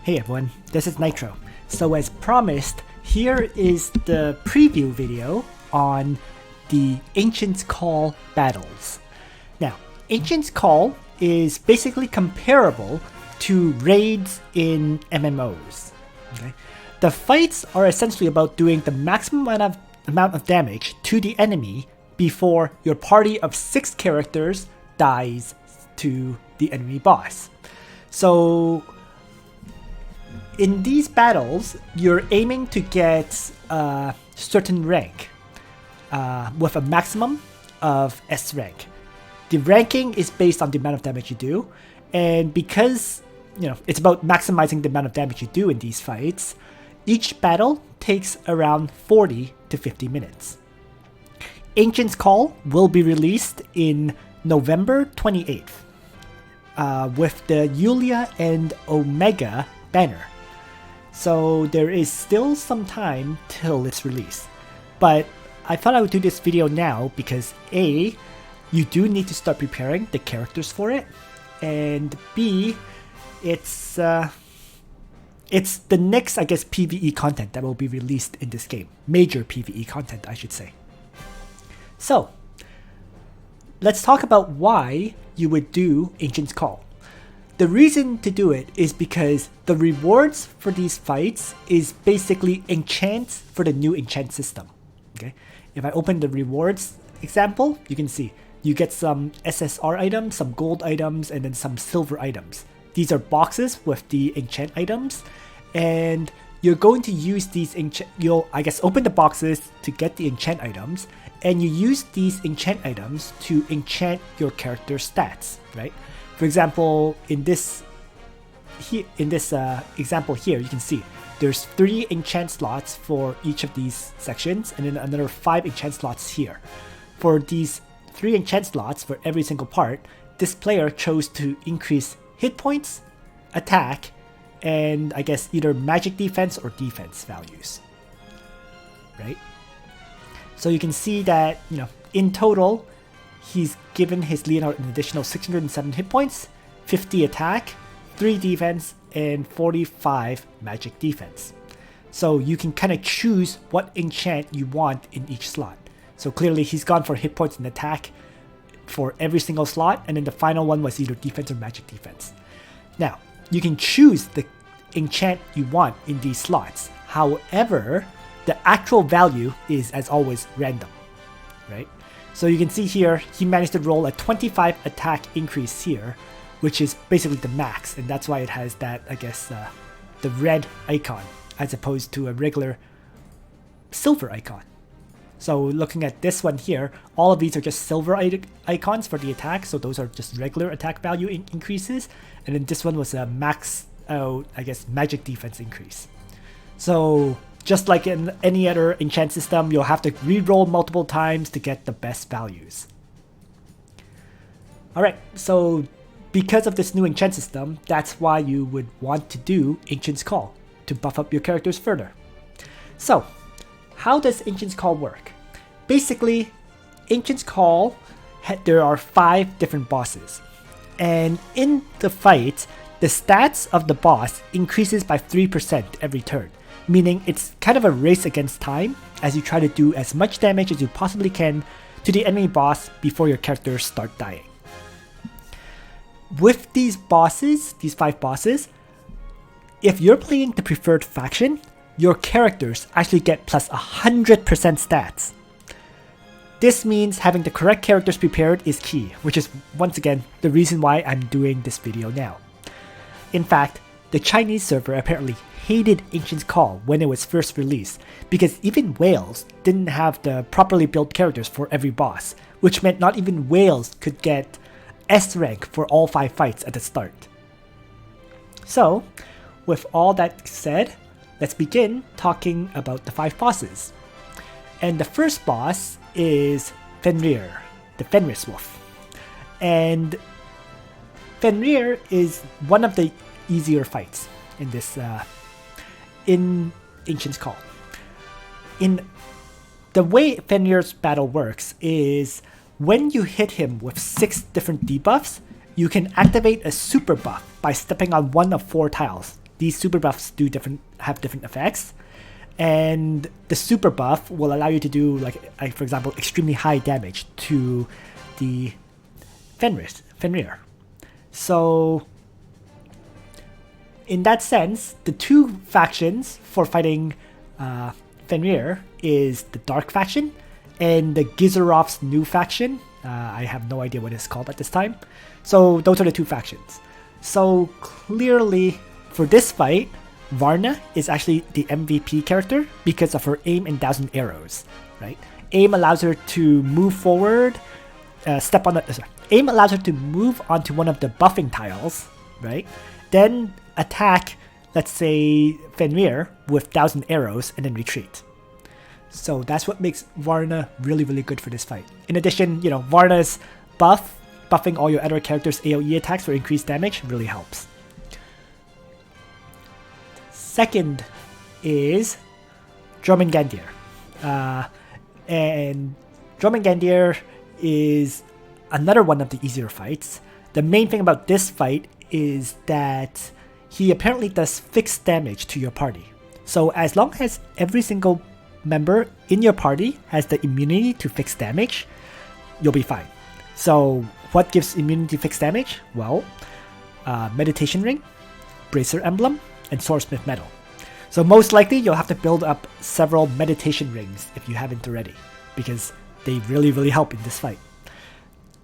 Hey everyone, this is Nitro. So as promised, here is the preview video on the Enchant's Call battles. Now, Enchant's Call is basically comparable to raids in MMOs. Okay? The fights are essentially about doing the maximum amount of damage to the enemy before your party of 6 characters dies to the enemy boss. So in these battles, you're aiming to get a certain rank with a maximum of S rank. The ranking is based on the amount of damage you do, and because it's about maximizing the amount of damage you do in these fights, each battle takes around 40 to 50 minutes. Enchant's Call will be released in November 28th with the Yulia and Omega banner. So there is still some time till its release. But I thought I would do this video now because A, you do need to start preparing the characters for it, and B, it's the next, PvE content that will be released in this game. Major PvE content, I should say. So, let's talk about why you would do Enchant's Call. The reason to do it is because the rewards for these fights is basically enchants for the new enchant system. Okay, if I open the rewards example, you can see you get some SSR items, some gold items, and then some silver items. These are boxes with the enchant items, and you're going to use these you'll open the boxes to get the enchant items, and you use these enchant items to enchant your character stats, right? For example, in this example here, you can see there's 3 enchant slots for each of these sections, and then another 5 enchant slots here. For these 3 enchant slots for every single part, this player chose to increase hit points, attack, and either magic defense or defense values, right? So you can see that, in total, he's given his Leonard an additional 607 hit points, 50 attack, 3 defense, and 45 magic defense. So you can kind of choose what enchant you want in each slot. So clearly he's gone for hit points and attack for every single slot, and then the final one was either defense or magic defense. Now, you can choose the enchant you want in these slots. However, the actual value is, as always, random, right? So you can see here, he managed to roll a 25 attack increase here, which is basically the max, and that's why it has that, the red icon, as opposed to a regular silver icon. So looking at this one here, all of these are just silver icons for the attack, so those are just regular attack value increases, and then this one was a max out, magic defense increase. So just like in any other enchant system, you'll have to re-roll multiple times to get the best values. Alright, so because of this new enchant system, that's why you would want to do Enchant's Call, to buff up your characters further. So, how does Enchant's Call work? Basically, Enchant's Call, there are 5 different bosses. And in the fight, the stats of the boss increases by 3% every turn, meaning it's kind of a race against time as you try to do as much damage as you possibly can to the enemy boss before your characters start dying. With these bosses, these 5 bosses, if you're playing the preferred faction, your characters actually get plus 100% stats. This means having the correct characters prepared is key, which is once again the reason why I'm doing this video now. In fact, the Chinese server apparently hated Enchant's Call when it was first released, because even whales didn't have the properly built characters for every boss, which meant not even whales could get S rank for all 5 fights at the start. So, with all that said, let's begin talking about the 5 bosses. And the first boss is Fenrir, the Fenrir Wolf. And Fenrir is one of the easier fights in this in Enchant's Call. In the way Fenrir's battle works is when you hit him with 6 different debuffs, you can activate a super buff by stepping on one of 4 tiles. these super buffs have different effects. And the super buff will allow you to do, like for example, extremely high damage to the Fenrir. So in that sense, the two factions for fighting Fenrir is the Dark faction and the Gizarov's new faction. I have no idea what it's called at this time. So those are the two factions. So clearly for this fight, Varna is actually the MVP character because of her aim and 1,000 arrows, right? Aim allows her to move forward, aim allows her to move onto one of the buffing tiles, right? Then attack, let's say, Fenrir with 1,000 arrows and then retreat. So that's what makes Varna really, really good for this fight. In addition, you know, Varna's buffing all your other characters' AoE attacks for increased damage really helps. Second is Jormungandr. And Jormungandr is another one of the easier fights. The main thing about this fight is that he apparently does fixed damage to your party. So as long as every single member in your party has the immunity to fixed damage, you'll be fine. So what gives immunity to fixed damage? Well, Meditation Ring, Bracer Emblem, and Swordsmith Medal. So most likely you'll have to build up several meditation rings if you haven't already, because they really, really help in this fight.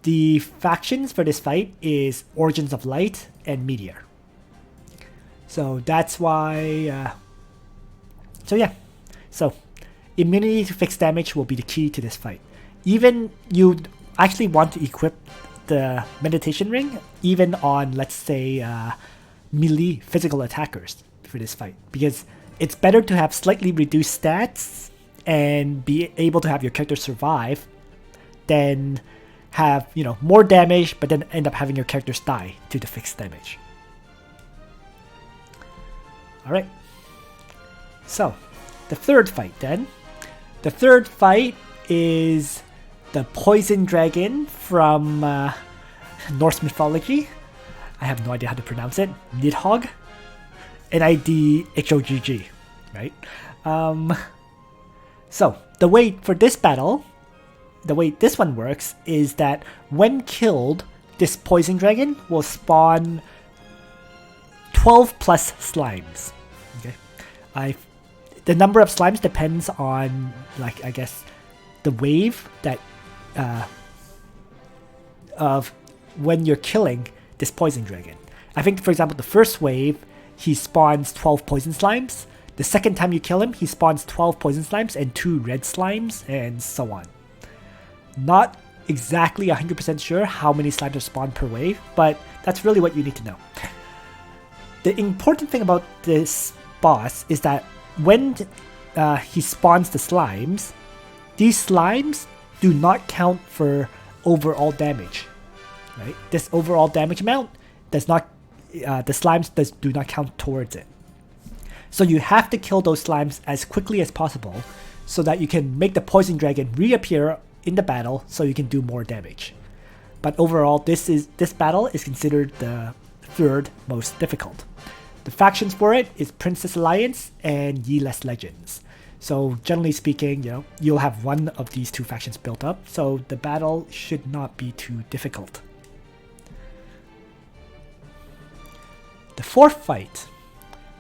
The factions for this fight is Origins of Light and Meteor. So that's why, So immunity to fixed damage will be the key to this fight. Even you'd actually want to equip the meditation ring even on, let's say, melee physical attackers for this fight, because it's better to have slightly reduced stats and be able to have your character survive than have, you know, more damage but then end up having your characters die to the fixed damage. Alright, so the third fight then. The third fight is the Poison Dragon from Norse mythology. I have no idea how to pronounce it. Nidhogg. Nidhogg, right? So the way for this battle, the way this one works is that when killed, this Poison Dragon will spawn 12 plus slimes. Okay, the number of slimes depends on, like, I guess, the wave that of when you're killing this Poison Dragon. I think, for example, the first wave, he spawns 12 poison slimes. The second time you kill him, he spawns 12 poison slimes and 2 red slimes, and so on. Not exactly 100% sure how many slimes are spawned per wave, but that's really what you need to know. The important thing about this boss is that when he spawns the slimes, these slimes do not count for overall damage, right? This overall damage amount does not, the slimes do not count towards it. So you have to kill those slimes as quickly as possible so that you can make the Poison Dragon reappear in the battle so you can do more damage. But overall, this battle is considered the third most difficult. The factions for it is Princess Alliance and Yleth Legends. So generally speaking, you know, you'll have one of these two factions built up, so the battle should not be too difficult. The fourth fight,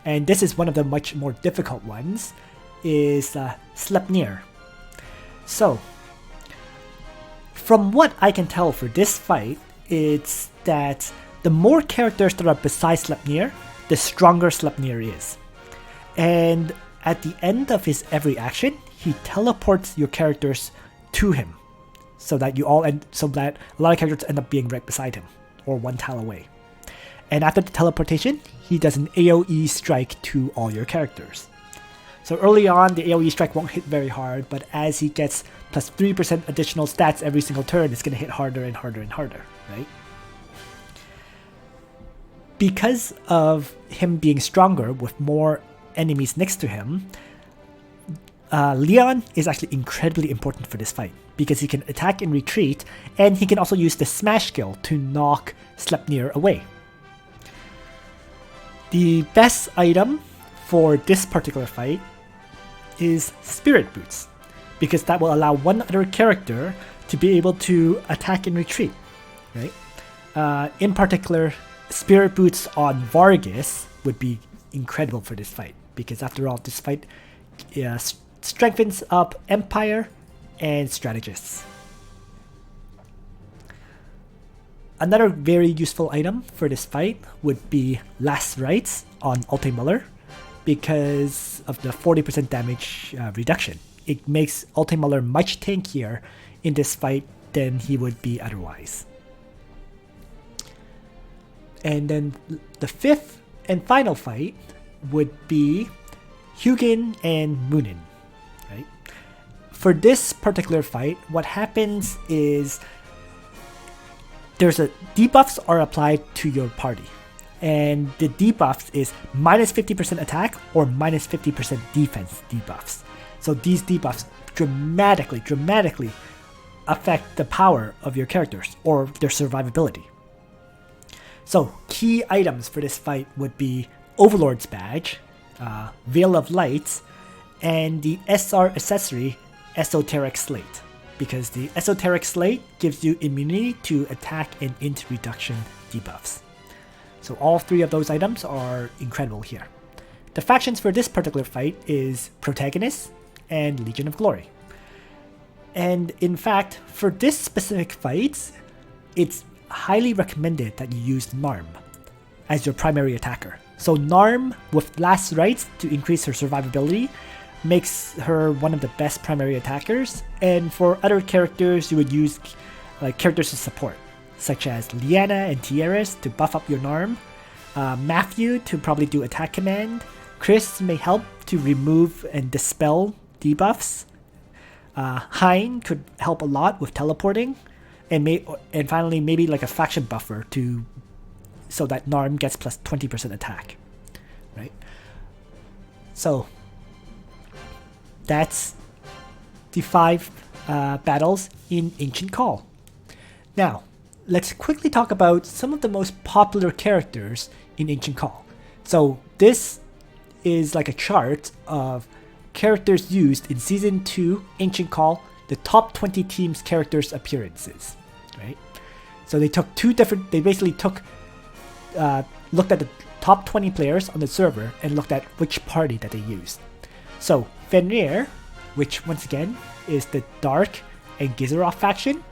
and this is one of the much more difficult ones, is Sleipnir. So, from what I can tell for this fight, it's that the more characters that are beside Sleipnir, the stronger Sleipnir is. And at the end of his every action, he teleports your characters to him, so that a lot of characters end up being right beside him, or one tile away. And after the teleportation, he does an AoE strike to all your characters. So early on, the AoE strike won't hit very hard, but as he gets plus 3% additional stats every single turn, it's going to hit harder and harder and harder, right? Because of him being stronger with more enemies next to him, Leon is actually incredibly important for this fight, because he can attack and retreat, and he can also use the smash skill to knock Sleipnir away. The best item for this particular fight is Spirit Boots, because that will allow one other character to be able to attack and retreat, right? In particular, Spirit Boots on Vargas would be incredible for this fight, because after all, this fight strengthens up Empire and Strategists. Another very useful item for this fight would be Last Rites on Ultimuller, because of the 40% damage reduction. It makes Ultimuller much tankier in this fight than he would be otherwise. And then the fifth and final fight would be Hugin and Muninn, right? For this particular fight, what happens is debuffs are applied to your party, and the debuffs is minus 50% attack or minus 50% defense debuffs. So these debuffs dramatically affect the power of your characters or their survivability. So key items for this fight would be Overlord's Badge, Veil of Lights, and the SR accessory Esoteric Slate, because the Esoteric Slate gives you immunity to attack and int reduction debuffs. So all three of those items are incredible here. The factions for this particular fight is Protagonist and Legion of Glory. And in fact, for this specific fight, it's highly recommended that you use Narm as your primary attacker. So Narm with Last Rites to increase her survivability makes her one of the best primary attackers, and for other characters you would use characters to support, such as Liana and Tieres to buff up your Narm, Matthew to probably do attack command, Chris may help to remove and dispel debuffs, Hein could help a lot with teleporting, and finally maybe like a faction buffer so that Narm gets plus 20% attack, right? So that's the 5 battles in Ancient Call. Now, let's quickly talk about some of the most popular characters in Ancient Call. So this is like a chart of characters used in Season 2 Ancient Call, the top 20 teams' characters' appearances, right? So they basically looked at the top 20 players on the server and looked at which party that they used. So Fenrir, which once again is the Dark and Gizeroth faction,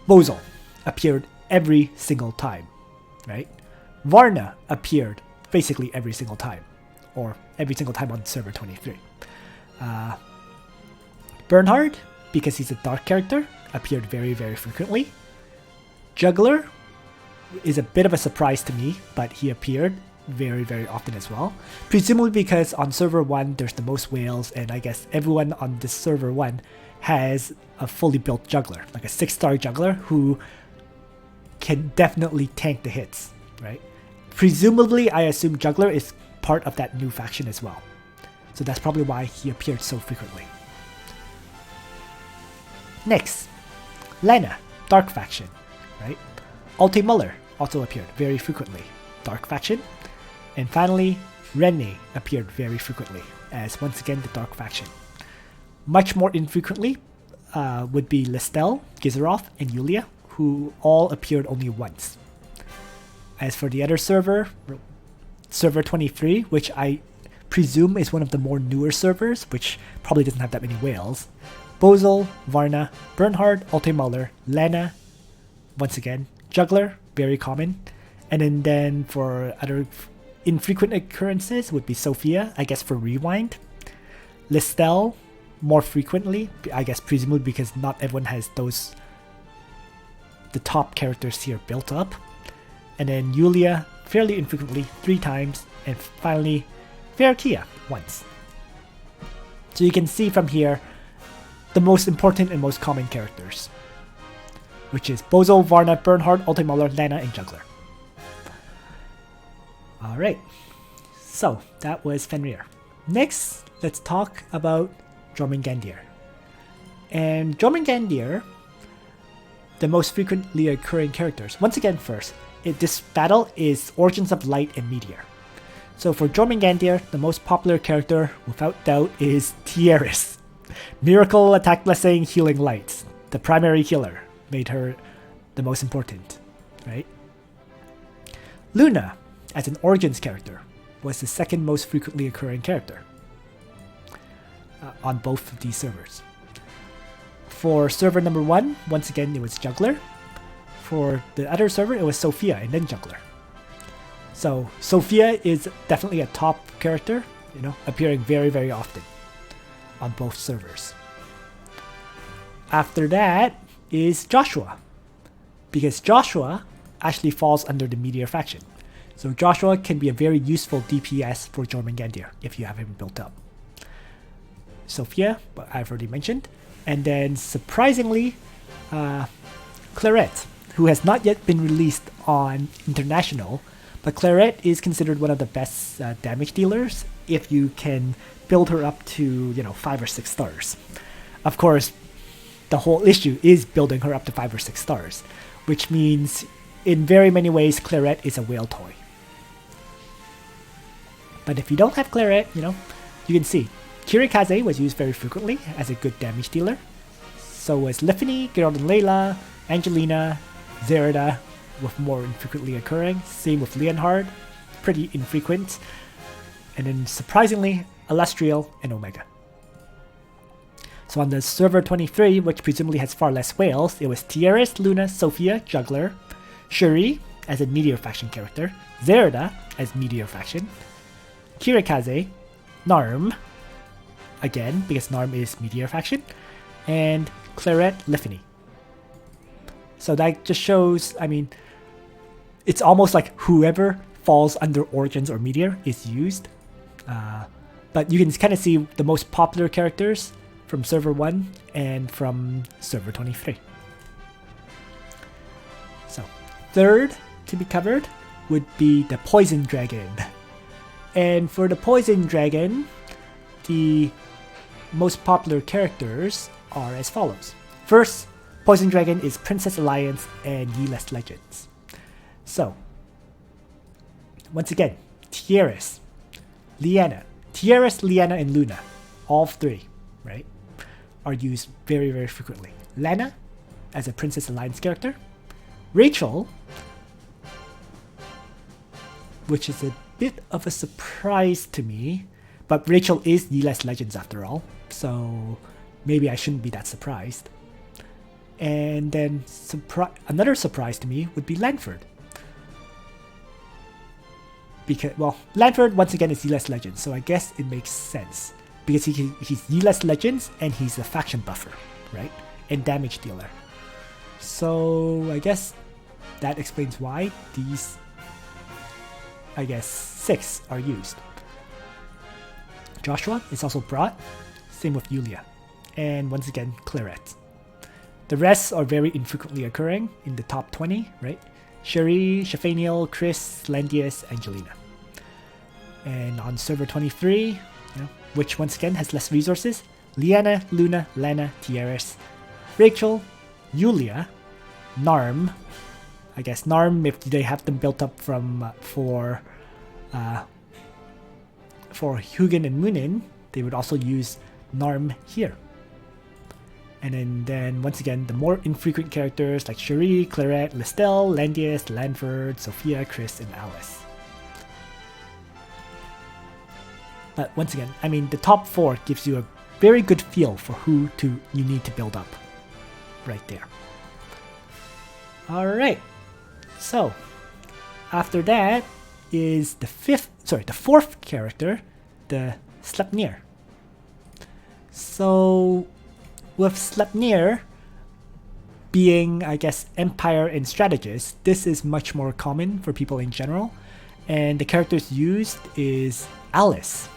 Bozal appeared every single time, right? Varna appeared basically every single time, or every single time on server 23. Bernhard, because he's a Dark character, appeared very frequently. Juggler is a bit of a surprise to me, but he appeared very often as well. Presumably because on server 1 there's the most whales, and I guess everyone on this server 1 has a fully built juggler, like a 6-star juggler who can definitely tank the hits, right? Presumably, I assume juggler is part of that new faction as well. So that's probably why he appeared so frequently. Next, Lena, Dark faction, right? Ultimuller also appeared very frequently, Dark faction. And finally, Renne appeared very frequently, as once again the Dark faction. Much more infrequently would be Listel, Gizeroth, and Yulia, who all appeared only once. As for the other server, server 23, which I presume is one of the more newer servers, which probably doesn't have that many whales, Bozal, Varna, Bernhard, Ultimuller, Lena, once again, Juggler, very common, and then for other infrequent occurrences would be Sophia, I guess for Rewind, Listel, more frequently, I guess presumably because not everyone has the top characters here built up, and then Yulia fairly infrequently 3 times, and finally Verkia once. So you can see from here the most important and most common characters, which is Bozal, Varna, Bernhard, Ultimuller, Lena, and Juggler. Alright, so that was Fenrir. Next, let's talk about Jormungandr. And Jormungandr, the most frequently occurring characters. Once again first, this battle is Origins of Light and Meteor. So for Jormungandr, the most popular character, without doubt, is Tieris. Miracle, Attack Blessing, Healing Lights. The primary healer made her the most important, right? Luna, as an Origins character, was the second most frequently occurring character on both of these servers. For server number 1, once again, it was Juggler. For the other server, it was Sophia and then Juggler. So Sophia is definitely a top character, appearing very, very often on both servers. After that is Joshua, because Joshua actually falls under the Meteor faction. So Joshua can be a very useful DPS for Jormungandr if you have him built up. Sophia, but I've already mentioned. And then surprisingly, Claret, who has not yet been released on International, but Claret is considered one of the best damage dealers if you can build her up to 5 or 6 stars. Of course, the whole issue is building her up to 5 or 6 stars, which means in very many ways Claret is a whale toy. But if you don't have Claret, you can see Kirikaze was used very frequently as a good damage dealer. So was Lifany, Geralt and Layla, Angelina, Zerida, with more infrequently occurring. Same with Leonhard, pretty infrequent. And then surprisingly, Alastriel and Omega. So on the server 23, which presumably has far less whales, it was Tieris, Luna, Sophia, Juggler, Shuri as a Meteor faction character, Zerida as Meteor faction, Kirikaze, Narm, again because Narm is Meteor faction, and Claret, Lifany. So that just shows, it's almost like whoever falls under Origins or Meteor is used. But you can kind of see the most popular characters from server 1 and from server 23. So, third to be covered would be the Poison Dragon. And for the Poison Dragon, the most popular characters are as follows. First, Poison Dragon is Princess Alliance and Yeeless Legends. So, once again, Tieris, Liana, and Luna, all three, right, are used very, very frequently. Lana, as a Princess Alliance character. Rachel, which is a bit of a surprise to me, but Rachel is Yeeless Legends after all, so maybe I shouldn't be that surprised. And then another surprise to me would be Lanford. Because, well, Lanford once again is Yeeless Legends, so I guess it makes sense. Because he's Yeeless Legends and he's a faction buffer, right? And damage dealer. So I guess that explains why these, 6 are used. Joshua is also brought, same with Yulia. And once again, Claret. The rest are very infrequently occurring in the top 20, right? Shuri, Shafaniel, Chris, Landius, Angelina. And on server 23, which once again has less resources, Liana, Luna, Lana, Tieris, Rachel, Yulia, Narm. I guess Narm, if they have them built up from for Hugin and Muninn, they would also use Narm here. And then once again, the more infrequent characters like Shuri, Claret, Listel, Landius, Lanford, Sophia, Chris, and Alice. But once again, the top 4 gives you a very good feel for who you need to build up. Right there. Alright. So, after that is the 4th character, the Sleipnir. So, with Sleipnir being, Empire and Strategist, this is much more common for people in general. And the characters used is Alice.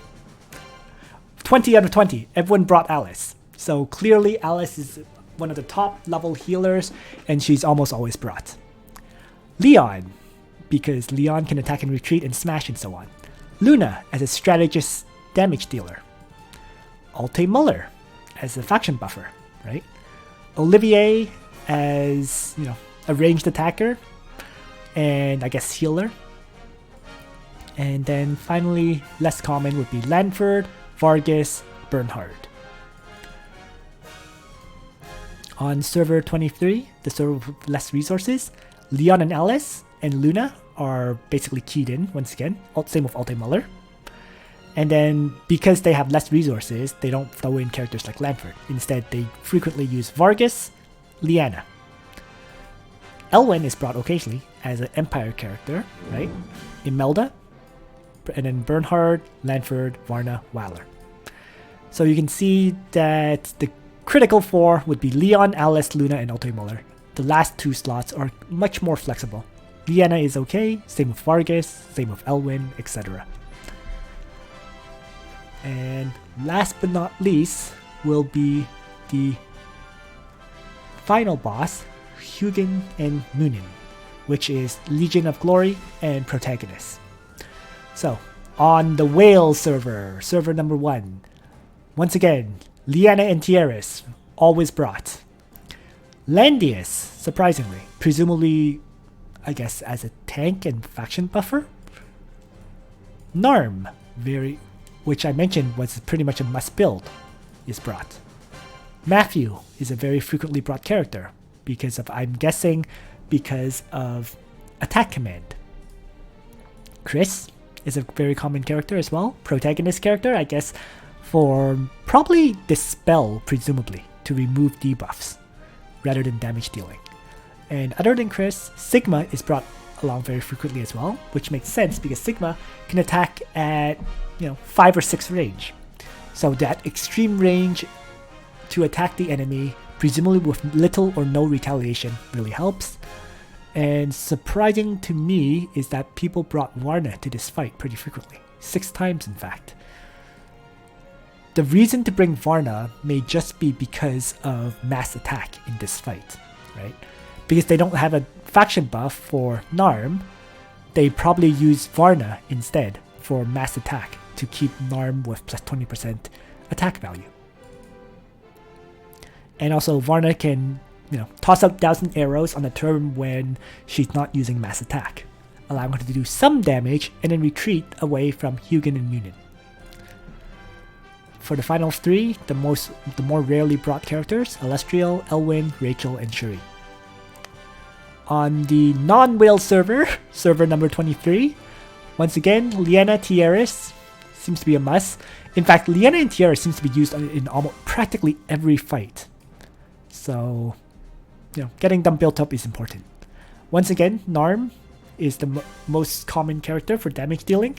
20 out of 20, everyone brought Alice. So clearly Alice is one of the top level healers, and she's almost always brought. Leon, because Leon can attack and retreat and smash and so on. Luna, as a strategist damage dealer. Alte Muller, as a faction buffer, right? Olivier as, a ranged attacker. and I guess healer. And then finally, less common would be Lanford, Vargas, Bernhard. On server 23, the server with less resources, Leon and Alice and Luna are basically keyed in once again. Same with Alte Muller. And then because they have less resources, they don't throw in characters like Lanford. Instead, they frequently use Vargas, Lyanna. Elwyn is brought occasionally as an Empire character, right? Imelda, and then Bernhard, Lanford, Varna, Waller. So you can see that the critical four would be Leon, Alice, Luna, and Alte Muller. The last two slots are much more flexible. Lyanna is okay, same with Vargas, same with Elwyn, etc. And last but not least will be the final boss, Hugin and Muninn, which is Legion of Glory and Protagonist. So, on the Whale server, server number 1, once again, Lyanna and Tieris, always brought. Landius, surprisingly, presumably, I guess, as a tank and faction buffer. Narm, which I mentioned was pretty much a must build, is brought. Matthew is a very frequently brought character, I'm guessing, because of attack command. Chris is a very common character as well, protagonist character, I guess, for probably Dispel, presumably, to remove debuffs, rather than damage dealing. And other than Chris, Sigma is brought along very frequently as well, which makes sense because Sigma can attack at 5 or 6 range. So that extreme range to attack the enemy, presumably with little or no retaliation, really helps. And surprising to me is that people brought Varna to this fight pretty frequently, 6 times in fact. The reason to bring Varna may just be because of mass attack in this fight, right? Because they don't have a faction buff for Narm, they probably use Varna instead for mass attack to keep Narm with plus 20% attack value. And also Varna can, toss out 1,000 arrows on a turn when she's not using mass attack, allowing her to do some damage and then retreat away from Hugin and Muninn. For the final 3, the more rarely brought characters, Alestriel, Elwyn, Rachel, and Shuri. On the non-whale server, server number 23, once again, Lyanna Tieris seems to be a must. In fact, Lyanna and Tieris seems to be used in almost practically every fight. So, getting them built up is important. Once again, Narm is the most common character for damage dealing.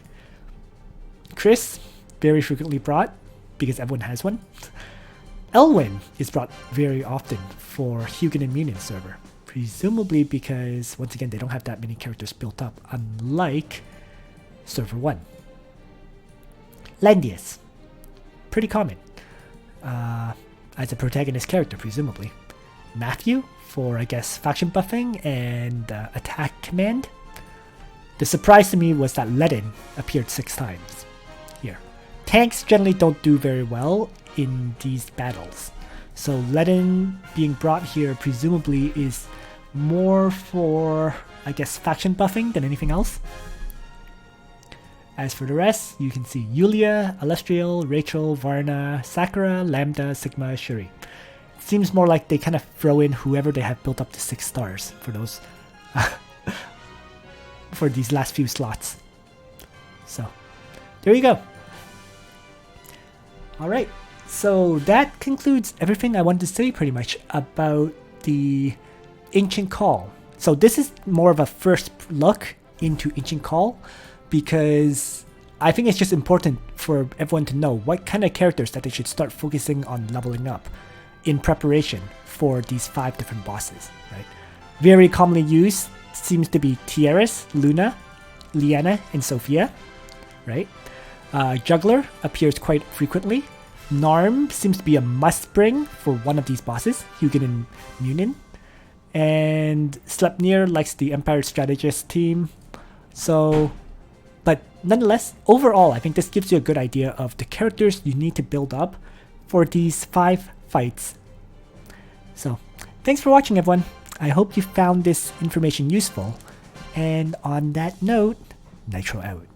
Chris, very frequently brought, because everyone has one. Elwyn is brought very often for Hugin and Muninn server. Presumably because, once again, they don't have that many characters built up, unlike server 1. Landius, pretty common, as a protagonist character, presumably. Matthew, for, I guess, faction buffing and attack command. The surprise to me was that Ledin appeared 6 times here. Tanks generally don't do very well in these battles, so Ledin being brought here presumably is more for, I guess, faction buffing than anything else. As for the rest, you can see Yulia, Alestriel, Rachel, Varna, Sakura, Lambda, Sigma, Shuri. It seems more like they kind of throw in whoever they have built up to 6 stars for those for these last few slots. So there you go. Alright, so that concludes everything I wanted to say pretty much about the Ancient Call. So this is more of a first look into Ancient Call, because I think it's just important for everyone to know what kind of characters that they should start focusing on leveling up in preparation for these 5 different bosses, right? Very commonly used seems to be Tieris, Luna, Lyanna, and Sophia, right? Juggler appears quite frequently. Narm seems to be a must bring for one of these bosses, Hugin and Muninn. And Sleipnir likes the Empire Strategist team. So, but nonetheless, overall, I think this gives you a good idea of the characters you need to build up for these 5 fights. So, thanks for watching everyone. I hope you found this information useful. And on that note, Nitro out.